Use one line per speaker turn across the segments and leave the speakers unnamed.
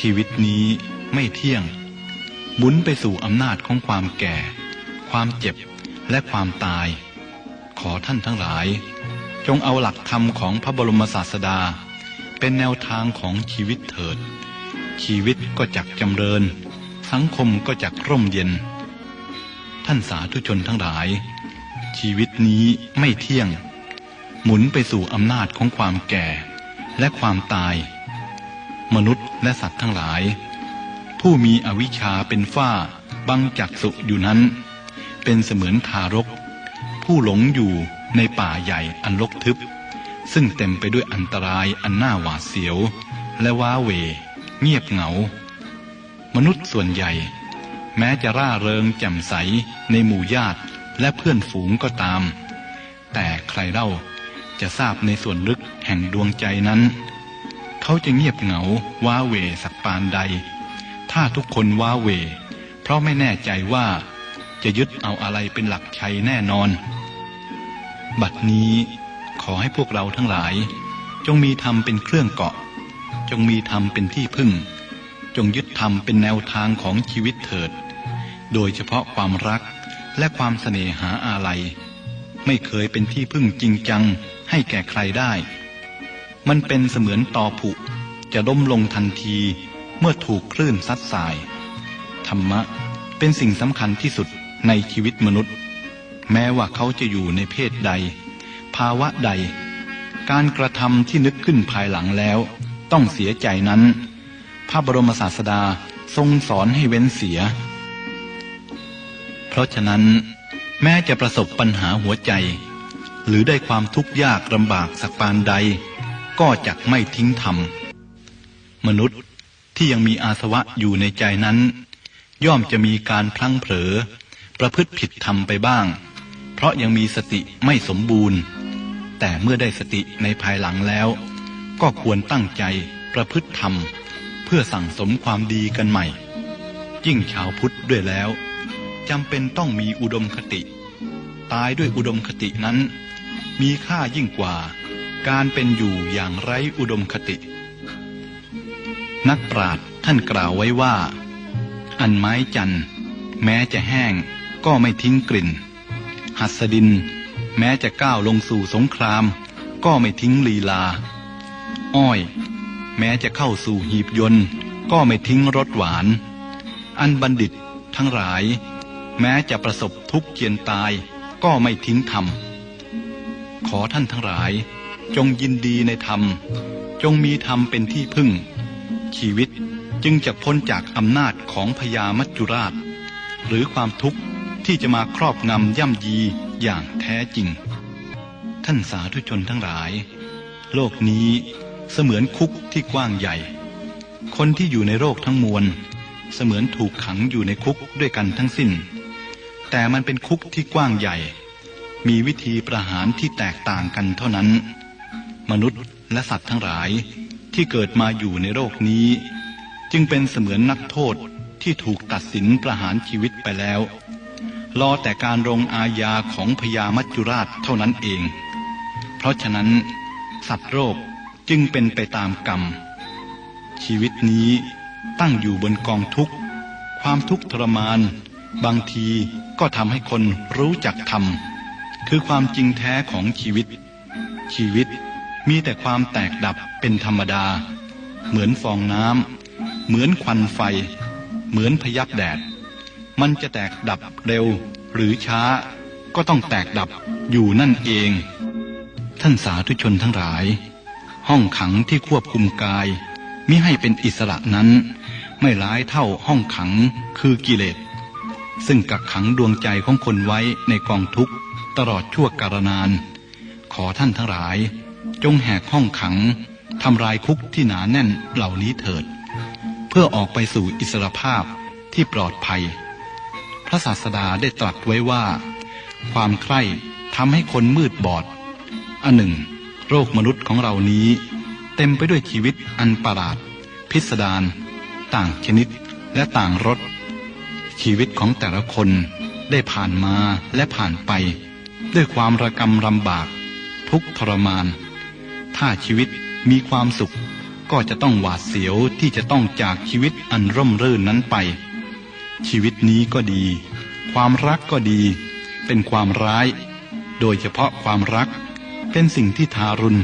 ชีวิตนี้ไม่เที่ยงหมุนไปสู่อำนาจของความแก่ความเจ็บและความตายขอท่านทั้งหลายจงเอาหลักธรรมของพระบรมศาสดาเป็นแนวทางของชีวิตเถิดชีวิตก็จักจำเริญสังคมก็จักร่มเย็นท่านสาธุชนทั้งหลายชีวิตนี้ไม่เที่ยงหมุนไปสู่อำนาจของความแก่และความตายมนุษย์และสัตว์ทั้งหลายผู้มีอวิชชาเป็นฝ้าบังจักษุอยู่นั้นเป็นเสมือนทารกผู้หลงอยู่ในป่าใหญ่อันรกทึบซึ่งเต็มไปด้วยอันตรายอันน่าหวาดเสียวและว้าเหวเงียบเหงามนุษย์ส่วนใหญ่แม้จะร่าเริงแจ่มใสในหมู่ญาติและเพื่อนฝูงก็ตามแต่ใครเล่าจะทราบในส่วนลึกแห่งดวงใจนั้นเขาจะเงียบเหงาว้าเหวสักปานใดถ้าทุกคนว้าเหวเพราะไม่แน่ใจว่าจะยึดเอาอะไรเป็นหลักชัยแน่นอนบัดนี้ขอให้พวกเราทั้งหลายจงมีธรรมเป็นเครื่องเกาะจงมีธรรมเป็นที่พึ่งจงยึดธรรมเป็นแนวทางของชีวิตเถิดโดยเฉพาะความรักและความเสน่หาอาลัยไม่เคยเป็นที่พึ่งจริงจังให้แก่ใครได้มันเป็นเสมือนตอผุจะล้มลงทันทีเมื่อถูกคลื่นซัดสายธรรมะเป็นสิ่งสำคัญที่สุดในชีวิตมนุษย์แม้ว่าเขาจะอยู่ในเพศใดภาวะใดการกระทำที่นึกขึ้นภายหลังแล้วต้องเสียใจนั้นพระบรมศาสดาทรงสอนให้เว้นเสียเพราะฉะนั้นแม้จะประสบปัญหาหัวใจหรือได้ความทุกข์ยากลำบากสักปานใดก็จักไม่ทิ้งธรรมมนุษย์ที่ยังมีอาสวะอยู่ในใจนั้นย่อมจะมีการพลั้งเผลอประพฤติผิดธรรมไปบ้างเพราะยังมีสติไม่สมบูรณ์แต่เมื่อได้สติในภายหลังแล้วก็ควรตั้งใจประพฤติธรรมเพื่อสั่งสมความดีกันใหม่ยิ่งชาวพุทธด้วยแล้วจำเป็นต้องมีอุดมคติตายด้วยอุดมคตินั้นมีค่ายิ่งกว่าการเป็นอยู่อย่างไร้อุดมคตินักปราชญ์ท่านกล่าวไว้ว่าอันไม้จันทร์แม้จะแห้งก็ไม่ทิ้งกลิ่นหัสดินแม้จะก้าวลงสู่สงครามก็ไม่ทิ้งลีลาอ้อยแม้จะเข้าสู่หีบยนต์ก็ไม่ทิ้งรสหวานอันบัณฑิตทั้งหลายแม้จะประสบทุกข์เจียนตายก็ไม่ทิ้งธรรมขอท่านทั้งหลายจงยินดีในธรรมจงมีธรรมเป็นที่พึ่งชีวิตจึงจะพ้นจากอำนาจของพญามัจจุราชหรือความทุกข์ที่จะมาครอบงำย่ำยีอย่างแท้จริงท่านสาธุชนทั้งหลายโลกนี้เสมือนคุกที่กว้างใหญ่คนที่อยู่ในโลกทั้งมวลเสมือนถูกขังอยู่ในคุกด้วยกันทั้งสิ้นแต่มันเป็นคุกที่กว้างใหญ่มีวิธีประหารที่แตกต่างกันเท่านั้นมนุษย์และสัตว์ทั้งหลายที่เกิดมาอยู่ในโลกนี้จึงเป็นเสมือนนักโทษที่ถูกตัดสินประหารชีวิตไปแล้วรอแต่การลงอาญาของพญามัจจุราชเท่านั้นเองเพราะฉะนั้นสัตว์โลกจึงเป็นไปตามกรรมชีวิตนี้ตั้งอยู่บนกองทุกข์ความทุกข์ทรมานบางทีก็ทำให้คนรู้จักธรรมคือความจริงแท้ของชีวิตชีวิตมีแต่ความแตกดับเป็นธรรมดาเหมือนฟองน้ำเหมือนควันไฟเหมือนพยับแดดมันจะแตกดับเร็วหรือช้าก็ต้องแตกดับอยู่นั่นเองท่านสาธุชนทั้งหลายห้องขังที่ควบคุมกายมิให้เป็นอิสระนั้นไม่ร้ายเท่าห้องขังคือกิเลสซึ่งกักขังดวงใจของคนไว้ในกองทุกข์ตลอดชั่วกาลนานขอท่านทั้งหลายจงแหกห้องขังทำลายคุกที่หนาแน่นเหล่านี้เถิดเพื่อออกไปสู่อิสรภาพที่ปลอดภัยพระศาสดาได้ตรัสไว้ว่าความใคร่ทำให้คนมืดบอดอันหนึ่งโลกมนุษย์ของเรานี้เต็มไปด้วยชีวิตอันประหลาดพิสดารต่างชนิดและต่างรสชีวิตของแต่ละคนได้ผ่านมาและผ่านไปด้วยความระกำลำบากทุกข์ทรมานถ้าชีวิตมีความสุข ก็จะต้องหวาดเสียวที่จะต้องจากชีวิตอันร่มรื่นนั้นไปชีวิตนี้ก็ดีความรักก็ดีเป็นความร้ายโดยเฉพาะความรักเป็นสิ่งที่ทารุณ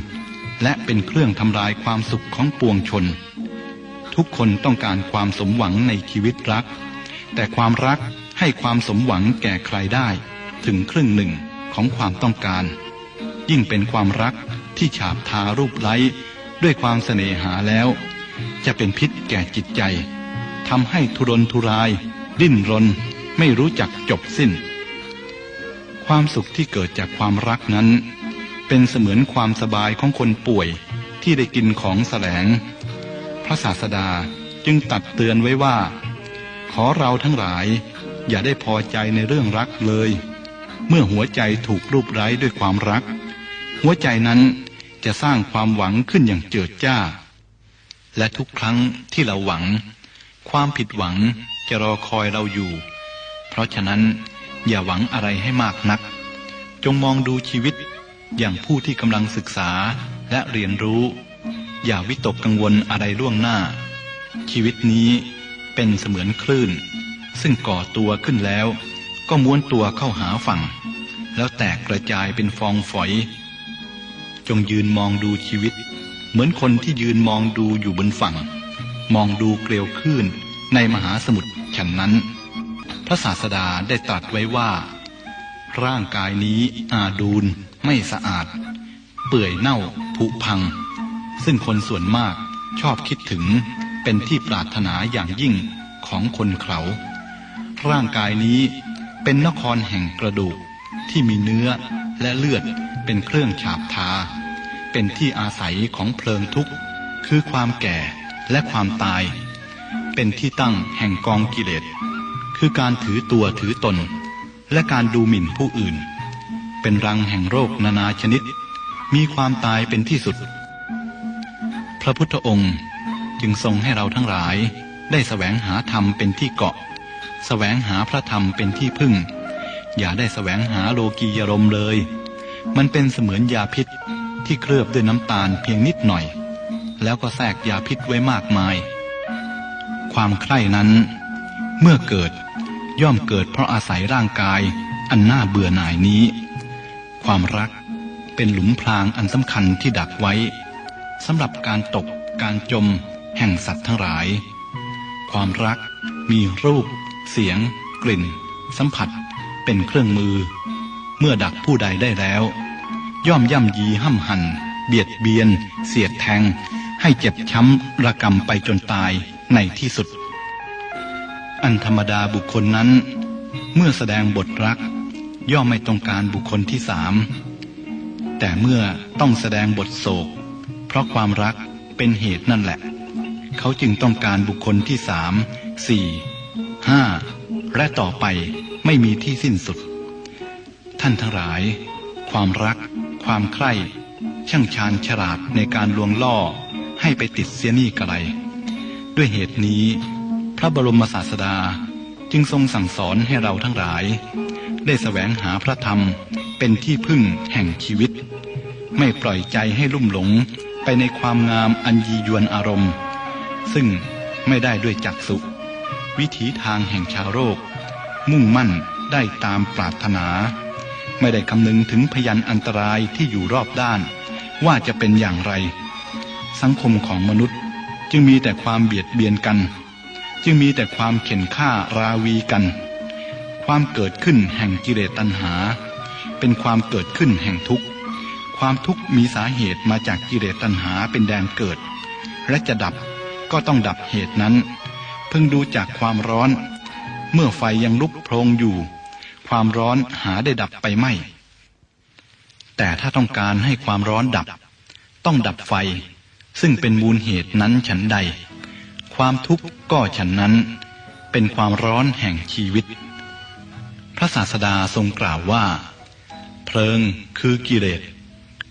และเป็นเครื่องทำลายความสุขของปวงชนทุกคนต้องการความสมหวังในชีวิตรักแต่ความรักให้ความสมหวังแก่ใครได้ถึงครึ่งหนึ่งของความต้องการยิ่งเป็นความรักที่ฉาบทารูปไร้ด้วยความเสน่หาแล้วจะเป็นพิษแก่จิตใจทำให้ทุรนทุรายดิ้นรนไม่รู้จักจบสิ้นความสุขที่เกิดจากความรักนั้นเป็นเสมือนความสบายของคนป่วยที่ได้กินของแสลงพระศาสดาจึงตักเตือนไว้ว่าขอเราทั้งหลายอย่าได้พอใจในเรื่องรักเลยเมื่อหัวใจถูกรูปไร้ด้วยความรักหัวใจนั้นจะสร้างความหวังขึ้นอย่างเจิดจ้าและทุกครั้งที่เราหวังความผิดหวังจะรอคอยเราอยู่เพราะฉะนั้นอย่าหวังอะไรให้มากนักจงมองดูชีวิตอย่างผู้ที่กำลังศึกษาและเรียนรู้อย่าวิตกกังวลอะไรล่วงหน้าชีวิตนี้เป็นเสมือนคลื่นซึ่งก่อตัวขึ้นแล้วก็ม้วนตัวเข้าหาฝั่งแล้วแตกกระจายเป็นฟองฝอยจงยืนมองดูชีวิตเหมือนคนที่ยืนมองดูอยู่บนฝั่งมองดูเกลียวคลื่นในมหาสมุทรฉะนั้นพระศาสดาได้ตรัสไว้ว่าร่างกายนี้อาดูลไม่สะอาดเปื่อยเน่าผุพังซึ่งคนส่วนมากชอบคิดถึงเป็นที่ปรารถนาอย่างยิ่งของคนเขาร่างกายนี้เป็นนครแห่งกระดูกที่มีเนื้อและเลือดเป็นเครื่องฉาบทาเป็นที่อาศัยของเพลิงทุกข์คือความแก่และความตายเป็นที่ตั้งแห่งกองกิเลสคือการถือตัวถือตนและการดูหมิ่นผู้อื่นเป็นรังแห่งโรคนานาชนิดมีความตายเป็นที่สุดพระพุทธองค์จึงทรงให้เราทั้งหลายได้แสวงหาธรรมเป็นที่เกาะแสวงหาพระธรรมเป็นที่พึ่งอย่าได้แสวงหาโลกียรมณ์เลยมันเป็นเสมือนยาพิษที่เคลือบด้วยน้ำตาลเพียงนิดหน่อยแล้วก็แทรกยาพิษไว้มากมายความใคร่นั้นเมื่อเกิดย่อมเกิดเพราะอาศัยร่างกายอันน่าเบื่อหน่ายนี้ความรักเป็นหลุมพรางอันสำคัญที่ดักไว้สำหรับการตกการจมแห่งสัตว์ทั้งหลายความรักมีรูปเสียงกลิ่นสัมผัสเป็นเครื่องมือเมื่อดักผู้ใดได้แล้วย่อมย่ำยีห้ำหั่นเบียดเบียนเสียดแทงให้เจ็บช้ำระกำไปจนตายในที่สุดอันธรรมดาบุคคลนั้นเมื่อแสดงบทรักย่อมไม่ต้องการบุคคลที่สามแต่เมื่อต้องแสดงบทโศกเพราะความรักเป็นเหตุนั่นแหละเขาจึงต้องการบุคคลที่สามสี่ห้าและต่อไปไม่มีที่สิ้นสุดท่านทั้งหลายความรักความใคร่ช่างชาญฉลาดในการลวงล่อให้ไปติดเสียนี่กระไรด้วยเหตุนี้พระบรมศาสดาจึงทรงสั่งสอนให้เราทั้งหลายได้แสวงหาพระธรรมเป็นที่พึ่งแห่งชีวิตไม่ปล่อยใจให้ลุ่มหลงไปในความงามอันยียวนอารมณ์ซึ่งไม่ได้ด้วยจักษุวิถีทางแห่งชาวโลกมุ่งมั่นได้ตามปรารถนาไม่ได้คำนึงถึงพยันอันตรายที่อยู่รอบด้านว่าจะเป็นอย่างไรสังคมของมนุษย์จึงมีแต่ความเบียดเบียนกันจึงมีแต่ความเข็นฆ่าราวีกันความเกิดขึ้นแห่งกิเลสตัณหาเป็นความเกิดขึ้นแห่งทุกข์ความทุกข์มีสาเหตุมาจากกิเลสตัณหาเป็นแดนเกิดและจะดับก็ต้องดับเหตุนั้นเพิ่งดูจากความร้อนเมื่อไฟยังลุกโพลงอยู่ความร้อนหาได้ดับไปไม่แต่ถ้าต้องการให้ความร้อนดับต้องดับไฟซึ่งเป็นมูลเหตุนั้นฉันใดความทุกข์ก็ฉันนั้นเป็นความร้อนแห่งชีวิตพระศาสดาทรงกล่าวว่าเพลิงคือกิเลส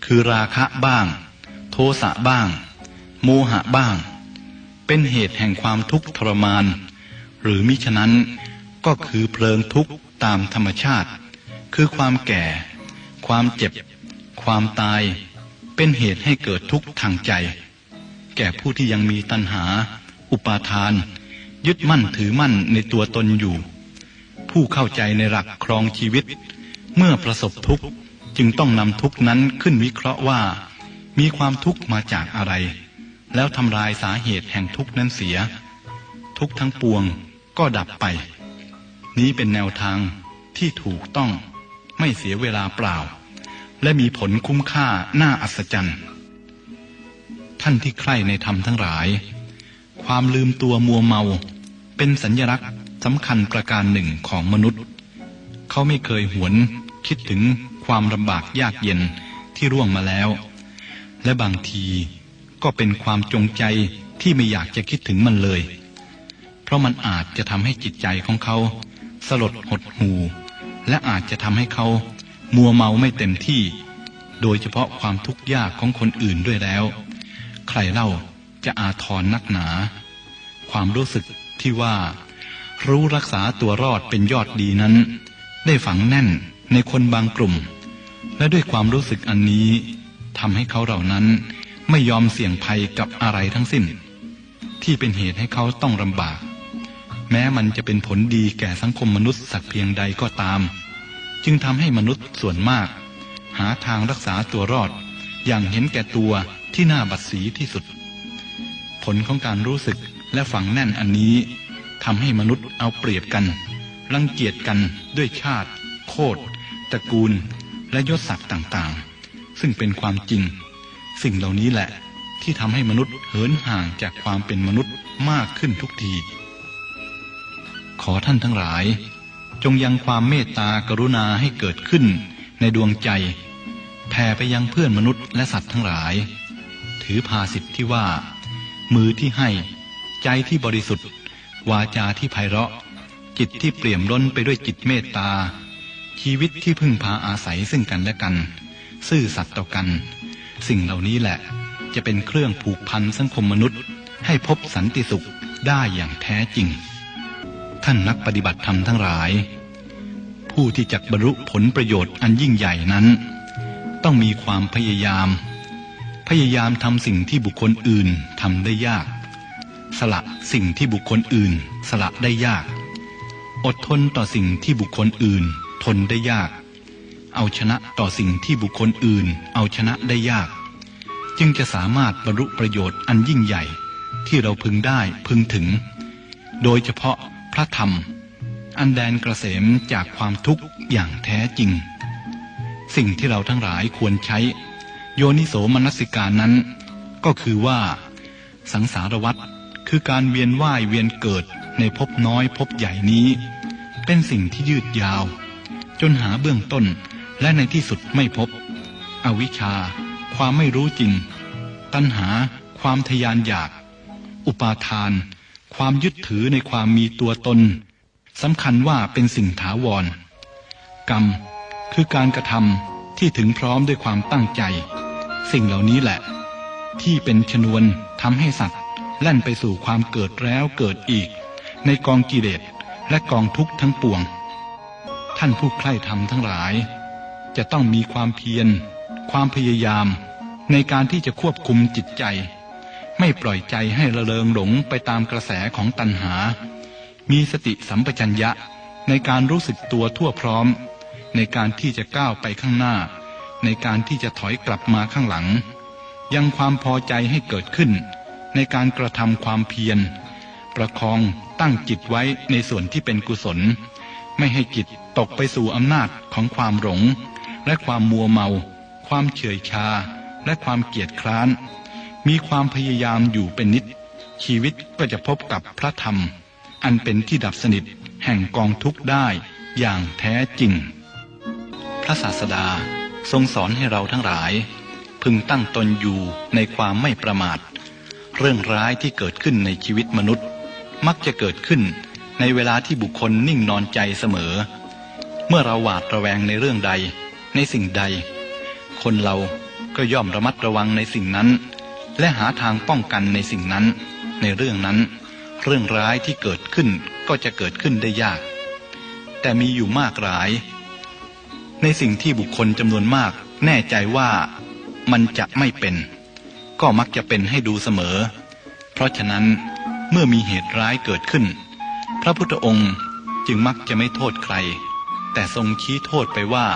คือราคะบ้างโทสะบ้างโมหะบ้างเป็นเหตุแห่งความทุกข์ทรมานหรือมิฉะนั้นก็คือเพลิงทุกข์ตามธรรมชาติคือความแก่ความเจ็บความตายเป็นเหตุให้เกิดทุกข์ทางใจ แก่ผู้ที่ยังมีตัณหาอุปาทานยึดมั่นถือมั่นในตัวตนอยู่ผู้เข้าใจในหลักครองชีวิตเมื่อประสบทุกข์จึงต้องนำทุกข์นั้นขึ้นวิเคราะห์ว่ามีความทุกข์มาจากอะไรแล้วทำลายสาเหตุแห่งทุกข์นั้นเสียทุกข์ทั้งปวงก็ดับไปนี้เป็นแนวทางที่ถูกต้องไม่เสียเวลาเปล่าและมีผลคุ้มค่าน่าอัศจรรย์ท่านที่ใคร่ในธรรมทั้งหลายความลืมตัวมัวเมาเป็นสัญลักษณ์สำคัญประการหนึ่งของมนุษย์เขาไม่เคยหวนคิดถึงความลำบากยากเย็นที่ร่วงมาแล้วและบางทีก็เป็นความจงใจที่ไม่อยากจะคิดถึงมันเลยเพราะมันอาจจะทำให้จิตใจของเขาสลดหดหู่และอาจจะทำให้เขามัวเมาไม่เต็มที่โดยเฉพาะความทุกข์ยากของคนอื่นด้วยแล้วใครเล่าจะอาทรนักหนาความรู้สึกที่ว่ารู้รักษาตัวรอดเป็นยอดดีนั้นได้ฝังแน่นในคนบางกลุ่มและด้วยความรู้สึกอันนี้ทำให้เขาเหล่านั้นไม่ยอมเสี่ยงภัยกับอะไรทั้งสิ้นที่เป็นเหตุให้เขาต้องลำบากแม้มันจะเป็นผลดีแก่สังคมมนุษย์สักเพียงใดก็ตามจึงทำให้มนุษย์ส่วนมากหาทางรักษาตัวรอดอย่างเห็นแก่ตัวที่น่าบัดสีที่สุดผลของการรู้สึกและฝังแน่นอันนี้ทำให้มนุษย์เอาเปรียบกันรังเกียจกันด้วยชาติโคตรตระกูลและยศศักดิ์ต่างๆซึ่งเป็นความจริงสิ่งเหล่านี้แหละที่ทำให้มนุษย์เหินห่างจากความเป็นมนุษย์มากขึ้นทุกทีขอท่านทั้งหลายจงยังความเมตตากรุณาให้เกิดขึ้นในดวงใจแผ่ไปยังเพื่อนมนุษย์และสัตว์ทั้งหลายถือภาษิตที่ว่ามือที่ให้ใจที่บริสุทธิ์วาจาที่ไพเราะจิตที่เปี่ยมล้นไปด้วยจิตเมตตาชีวิตที่พึ่งพาอาศัยซึ่งกันและกันซื่อสัตย์ต่อกันสิ่งเหล่านี้แหละจะเป็นเครื่องผูกพันสังคมมนุษย์ให้พบสันติสุขได้อย่างแท้จริงท่านนักปฏิบัติธรรมทั้งหลายผู้ที่จะบรรลุผลประโยชน์อันยิ่งใหญ่นั้นต้องมีความพยายามทำสิ่งที่บุคคลอื่นทำได้ยากสละสิ่งที่บุคคลอื่นสละได้ยากอดทนต่อสิ่งที่บุคคลอื่นทนได้ยากเอาชนะต่อสิ่งที่บุคคลอื่นเอาชนะได้ยากจึงจะสามารถบรรลุประโยชน์อันยิ่งใหญ่ที่เราพึงได้พึงถึงโดยเฉพาะพระธรรมอันแดนเกษมจากความทุกข์อย่างแท้จริงสิ่งที่เราทั้งหลายควรใช้โยนิโสมนสิการนั้นก็คือว่าสังสารวัฏคือการเวียนว่ายเวียนเกิดในภพน้อยภพใหญ่นี้เป็นสิ่งที่ยืดยาวจนหาเบื้องต้นและในที่สุดไม่พบอวิชชาความไม่รู้จริงตัณหาความทยานอยากอุปาทานความยึดถือในความมีตัวตนสำคัญว่าเป็นสิ่งถาวรกรรมคือการกระทำที่ถึงพร้อมด้วยความตั้งใจสิ่งเหล่านี้แหละที่เป็นชนวนทำให้สัตว์แล่นไปสู่ความเกิดแล้วเกิดอีกในกองกิเลสและกองทุกข์ทั้งปวงท่านผู้ใคร่ธรรมทั้งหลายจะต้องมีความเพียรความพยายามในการที่จะควบคุมจิตใจไม่ปล่อยใจให้ระเริงหลงไปตามกระแสของตัณหามีสติสัมปชัญญะในการรู้สึกตัวทั่วพร้อมในการที่จะก้าวไปข้างหน้าในการที่จะถอยกลับมาข้างหลังยังความพอใจให้เกิดขึ้นในการกระทำความเพียรประคองตั้งจิตไว้ในส่วนที่เป็นกุศลไม่ให้จิตตกไปสู่อำนาจของความหลงและความมัวเมาความเฉื่อยชาและความเกียจคร้านมีความพยายามอยู่เป็นนิจชีวิตก็จะพบกับพระธรรมอันเป็นที่ดับสนิทแห่งกองทุกข์ได้อย่างแท้จริงพระศาสดาทรงสอนให้เราทั้งหลายพึงตั้งตนอยู่ในความไม่ประมาทเรื่องร้ายที่เกิดขึ้นในชีวิตมนุษย์มักจะเกิดขึ้นในเวลาที่บุคคลนิ่งนอนใจเสมอเมื่อเราหวาดระแวงในเรื่องใดในสิ่งใดคนเราก็ย่อมระมัดระวังในสิ่งนั้นและหาทางป้องกันในสิ่งนั้นในเรื่องนั้นเรื่องร้ายที่เกิดขึ้นก็จะเกิดขึ้นได้ยากแต่มีอยู่มากหลายในสิ่งที่บุคคลจำนวนมากแน่ใจว่ามันจะไม่เป็น ก็มักจะเป็นให้ดูเสมอเพราะฉะนั้นเมื่อมีเหตุร้ายเกิดขึ้นพระพุทธองค์จึงมักจะไม่โทษใครแต่ทรงชี้โทษไปว่า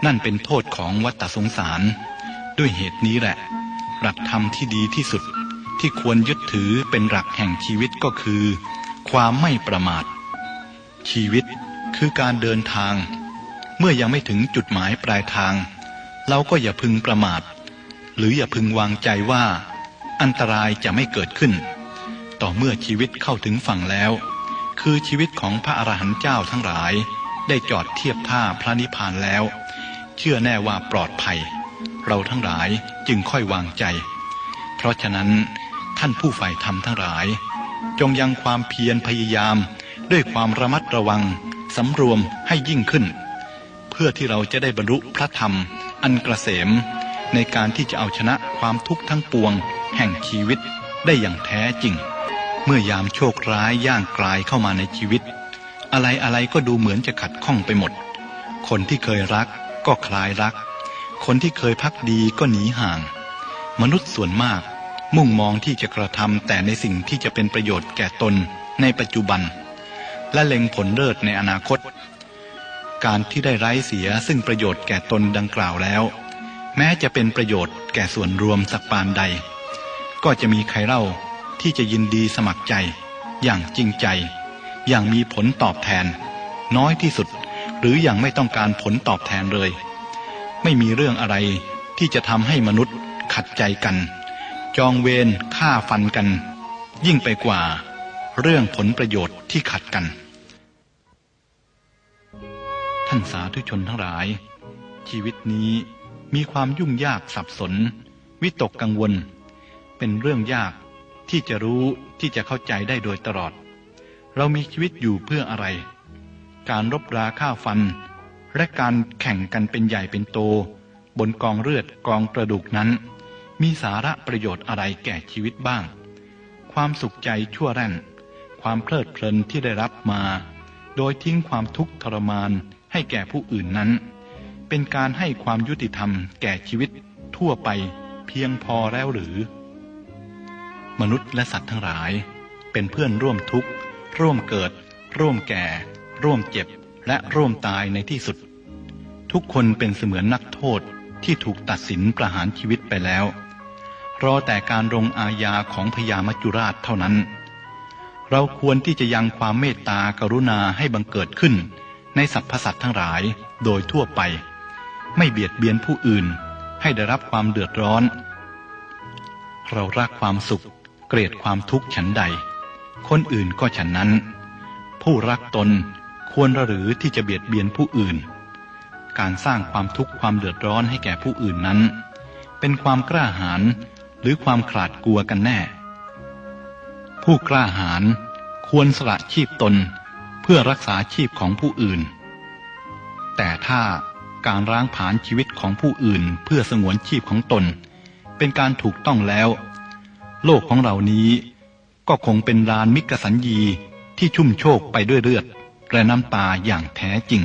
นั่นเป็นโทษของวัฏสงสารด้วยเหตุนี้แหละหลักธรรมที่ดีที่สุดที่ควรยึดถือเป็นหลักแห่งชีวิตก็คือความไม่ประมาทชีวิตคือการเดินทางเมื่อยังไม่ถึงจุดหมายปลายทางเราก็อย่าพึงประมาทหรืออย่าพึงวางใจว่าอันตรายจะไม่เกิดขึ้นต่อเมื่อชีวิตเข้าถึงฝั่งแล้วคือชีวิตของพระอรหันต์เจ้าทั้งหลายได้จอดเทียบท่าพระนิพพานแล้วเชื่อแน่ว่าปลอดภัยเราทั้งหลายจึงค่อยวางใจเพราะฉะนั้นท่านผู้ใฝ่ธรรมทั้งหลายจงยังความเพียรพยายามด้วยความระมัดระวังสำรวมให้ยิ่งขึ้นเพื่อที่เราจะได้บรรลุพระธรรมอันเกษมในการที่จะเอาชนะความทุกข์ทั้งปวงแห่งชีวิตได้อย่างแท้จริงเมื่อยามโชคร้ายย่างกลายเข้ามาในชีวิตอะไรก็ดูเหมือนจะขัดข้องไปหมดคนที่เคยรักก็คลายรักคนที่เคยภักดีก็หนีห่างมนุษย์ส่วนมากมุ่งมองที่จะกระทำแต่ในสิ่งที่จะเป็นประโยชน์แก่ตนในปัจจุบันและเล็งผลเลิศในอนาคตการที่ได้ไร้เสียซึ่งประโยชน์แก่ตนดังกล่าวแล้วแม้จะเป็นประโยชน์แก่ส่วนรวมสักปานใดก็จะมีใครเล่าที่จะยินดีสมัครใจอย่างจริงใจอย่างมีผลตอบแทนน้อยที่สุดหรืออย่างไม่ต้องการผลตอบแทนเลยไม่มีเรื่องอะไรที่จะทำให้มนุษย์ขัดใจกันจองเวรฆ่าฟันกันยิ่งไปกว่าเรื่องผลประโยชน์ที่ขัดกันท่านสาธุชนทั้งหลายชีวิตนี้มีความยุ่งยากสับสนวิตกกังวลเป็นเรื่องยากที่จะรู้ที่จะเข้าใจได้โดยตลอดเรามีชีวิตอยู่เพื่ออะไรการรบราฆ่าฟันและการแข่งกันเป็นใหญ่เป็นโตบนกองเลือดกองกระดูกนั้นมีสาระประโยชน์อะไรแก่ชีวิตบ้างความสุขใจชั่วแร่นความเพลิดเพลินที่ได้รับมาโดยทิ้งความทุกข์ทรมานให้แก่ผู้อื่นนั้นเป็นการให้ความยุติธรรมแก่ชีวิตทั่วไปเพียงพอแล้วหรือมนุษย์และสัตว์ทั้งหลายเป็นเพื่อนร่วมทุกข์ร่วมเกิดร่วมแก่ร่วมเจ็บและร่วมตายในที่สุดทุกคนเป็นเสมือนนักโทษที่ถูกตัดสินประหารชีวิตไปแล้วรอแต่การลงอาญาของพญามัจจุราชเท่านั้นเราควรที่จะยังความเมตตากรุณาให้บังเกิดขึ้นในสรรพสัตว์ทั้งหลายโดยทั่วไปไม่เบียดเบียนผู้อื่นให้ได้รับความเดือดร้อนเรารักความสุขเกลียดความทุกข์ฉันใดคนอื่นก็ฉันนั้นผู้รักตนควรหรือที่จะเบียดเบียนผู้อื่นการสร้างความทุกข์ความเดือดร้อนให้แก่ผู้อื่นนั้นเป็นความกล้าหาญหรือความขลาดกลัวกันแน่ผู้กล้าหาญควรสละชีพตนเพื่อรักษาชีพของผู้อื่นแต่ถ้าการร้างผลาญชีวิตของผู้อื่นเพื่อสงวนชีพของตนเป็นการถูกต้องแล้วโลกของเรานี้ก็คงเป็นลานมิกสัญญีที่ชุ่มโชกไปด้วยเลือดและน้ำตาอย่างแท้จริง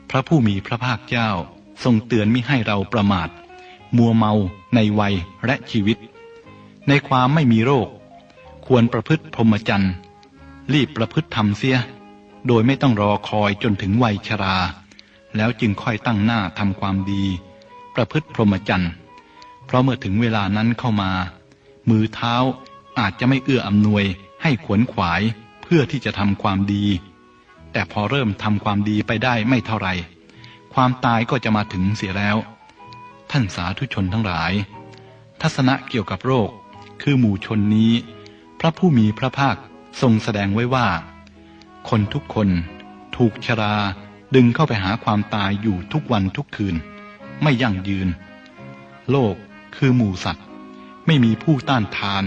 พระผู้มีพระภาคเจ้าทรงเตือนมิให้เราประมาทมัวเมาในวัยและชีวิตในความไม่มีโรคควรประพฤติพรหมจรรย์รีบประพฤติธรรมเสียโดยไม่ต้องรอคอยจนถึงวัยชราแล้วจึงค่อยตั้งหน้าทำความดีประพฤติพรหมจรรย์เพราะเมื่อถึงเวลานั้นเข้ามามือเท้าอาจจะไม่เอื้ออำนวยให้ขวนขวายเพื่อที่จะทำความดีแต่พอเริ่มทำความดีไปได้ไม่เท่าไรความตายก็จะมาถึงเสียแล้วท่านสาธุชนทั้งหลายทัศนะเกี่ยวกับโรคคือหมู่ชนนี้พระผู้มีพระภาคทรงแสดงไว้ว่าคนทุกคนถูกชราดึงเข้าไปหาความตายอยู่ทุกวันทุกคืนไม่ยั่งยืนโลกคือหมู่สัตว์ไม่มีผู้ต้านทาน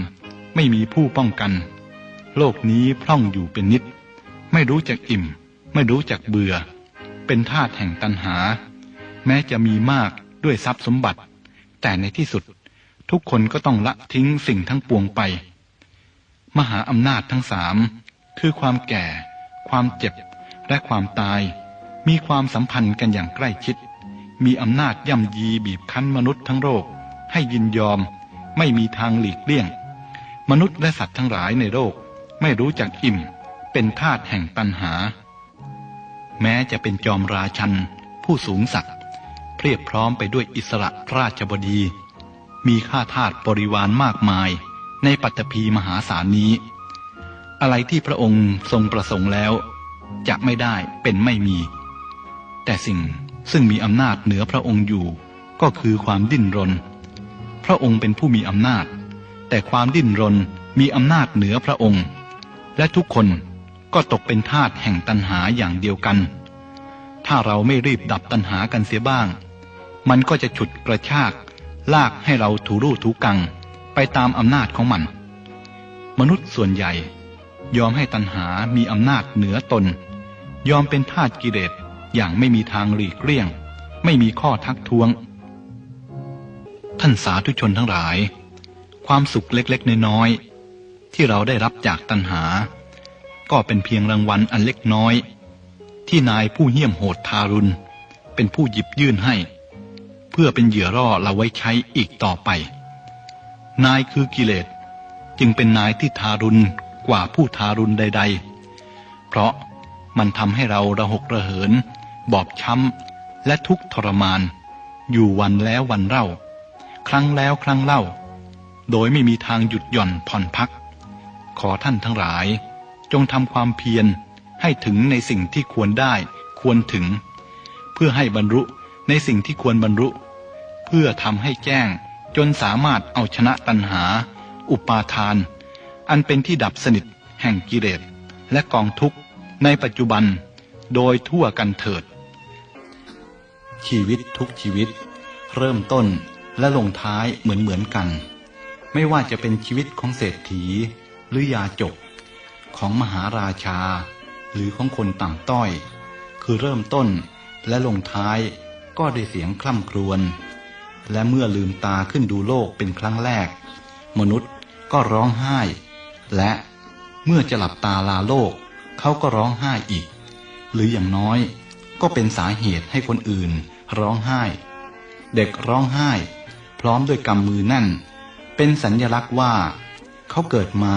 ไม่มีผู้ป้องกันโลกนี้พร่องอยู่เป็นนิดไม่รู้จักอิ่มไม่รู้จักเบื่อเป็นทาสแห่งตัณหาแม้จะมีมากด้วยทรัพย์สมบัติแต่ในที่สุดทุกคนก็ต้องละทิ้งสิ่งทั้งปวงไปมหาอำนาจทั้งสามคือความแก่ความเจ็บและความตายมีความสัมพันธ์กันอย่างใกล้ชิดมีอำนาจย่ำยีบีบคั้นมนุษย์ทั้งโลก ให้ยินยอมไม่มีทางหลีกเลี่ยงมนุษย์และสัตว์ทั้งหลายในโลกไม่รู้จักอิ่มเป็นทาสแห่งตัณหาแม้จะเป็นจอมราชันผู้สูงศักดิ์เพียบพร้อมไปด้วยอิสระราชบดีมีข้าทาสบริวารมากมายในปัตตภีมหาศาลนี้อะไรที่พระองค์ทรงประสงค์แล้วจะไม่ได้เป็นไม่มีแต่สิ่งซึ่งมีอำนาจเหนือพระองค์อยู่ก็คือความดิ้นรนพระองค์เป็นผู้มีอำนาจแต่ความดิ้นรนมีอำนาจเหนือพระองค์และทุกคนก็ตกเป็นทาสแห่งตัณหาอย่างเดียวกันถ้าเราไม่รีบดับตัณหากันเสียบ้างมันก็จะฉุดกระชากลากให้เราถูรูถูกังไปตามอำนาจของมันมนุษย์ส่วนใหญ่ยอมให้ตัณหามีอำนาจเหนือตนยอมเป็นทาสกิเลสอย่างไม่มีทางหลีกเลี่ยงไม่มีข้อทักท้วงท่านสาธุชนทั้งหลายความสุขเล็กๆน้อยๆที่เราได้รับจากตัณหาก็เป็นเพียงรางวัลอันเล็กน้อยที่นายผู้เหี้ยมโหดทารุณเป็นผู้หยิบยื่นให้เพื่อเป็นเหยื่อล่อเราไว้ใช้อีกต่อไปนายคือกิเลสจึงเป็นนายที่ทารุณกว่าผู้ทารุณใดๆเพราะมันทำให้เราระหกระเหินบอบช้ำและทุกข์ทรมานอยู่วันแล้ววันเล่าครั้งแล้วครั้งเล่าโดยไม่มีทางหยุดหย่อนผ่อนพักขอท่านทั้งหลายจงทำความเพียรให้ถึงในสิ่งที่ควรได้ควรถึงเพื่อให้บรรลุในสิ่งที่ควรบรรลุเพื่อทำให้แจ้งจนสามารถเอาชนะตัณหาอุปาทานอันเป็นที่ดับสนิทแห่งกิเลสและกองทุกข์ในปัจจุบันโดยทั่วกันเถิดชีวิตทุกชีวิตเริ่มต้นและลงท้ายเหมือนกันไม่ว่าจะเป็นชีวิตของเศรษฐีหรือยาจกของมหาราชาหรือของคนต่ำต้อยคือเริ่มต้นและลงท้ายก็ได้เสียงคร่ำครวญและเมื่อลืมตาขึ้นดูโลกเป็นครั้งแรกมนุษย์ก็ร้องไห้และเมื่อจะหลับตาลาโลกเขาก็ร้องไห้อีกหรืออย่างน้อยก็เป็นสาเหตุให้คนอื่นร้องไห้เด็กร้องไห้พร้อมด้วยกำมือแน่นเป็นสัญลักษณ์ว่าเขาเกิดมา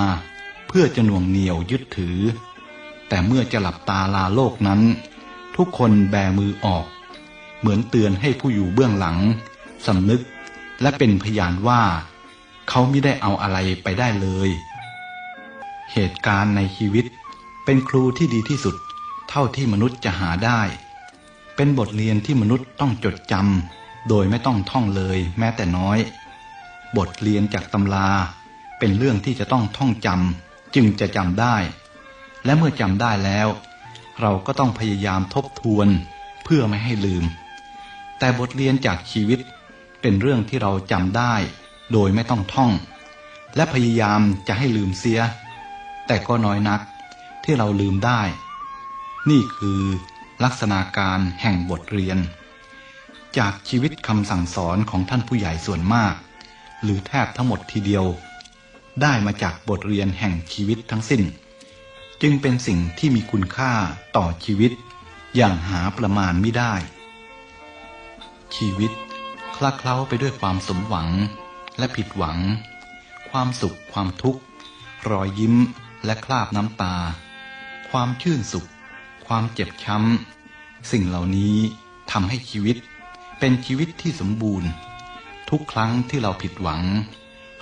เพื่อจะหน่วงเหนี่ยวยึดถือแต่เมื่อจะหลับตาลาโลกนั้นทุกคนแบมือออกเหมือนเตือนให้ผู้อยู่เบื้องหลังสำนึกและเป็นพยานว่าเขาไม่ได้เอาอะไรไปได้เลยเหตุการณ์ในชีวิตเป็นครูที่ดีที่สุดเท่าที่มนุษย์จะหาได้เป็นบทเรียนที่มนุษย์ต้องจดจำโดยไม่ต้องท่องเลยแม้แต่น้อยบทเรียนจากตำราเป็นเรื่องที่จะต้องท่องจำจึงจะจำได้และเมื่อจำได้แล้วเราก็ต้องพยายามทบทวนเพื่อไม่ให้ลืมแต่บทเรียนจากชีวิตเป็นเรื่องที่เราจำได้โดยไม่ต้องท่องและพยายามจะให้ลืมเสียแต่ก็น้อยนักที่เราลืมได้นี่คือลักษณะการแห่งบทเรียนจากชีวิตคำสั่งสอนของท่านผู้ใหญ่ส่วนมากหรือแทบทั้งหมดทีเดียวได้มาจากบทเรียนแห่งชีวิตทั้งสิ้นจึงเป็นสิ่งที่มีคุณค่าต่อชีวิตอย่างหาประมาณไม่ได้ชีวิตคละเคล้าไปด้วยความสมหวังและผิดหวังความสุขความทุกข์รอยยิ้มและคราบน้ำตาความชื่นสุขความเจ็บช้ำสิ่งเหล่านี้ทำให้ชีวิตเป็นชีวิตที่สมบูรณ์ทุกครั้งที่เราผิดหวัง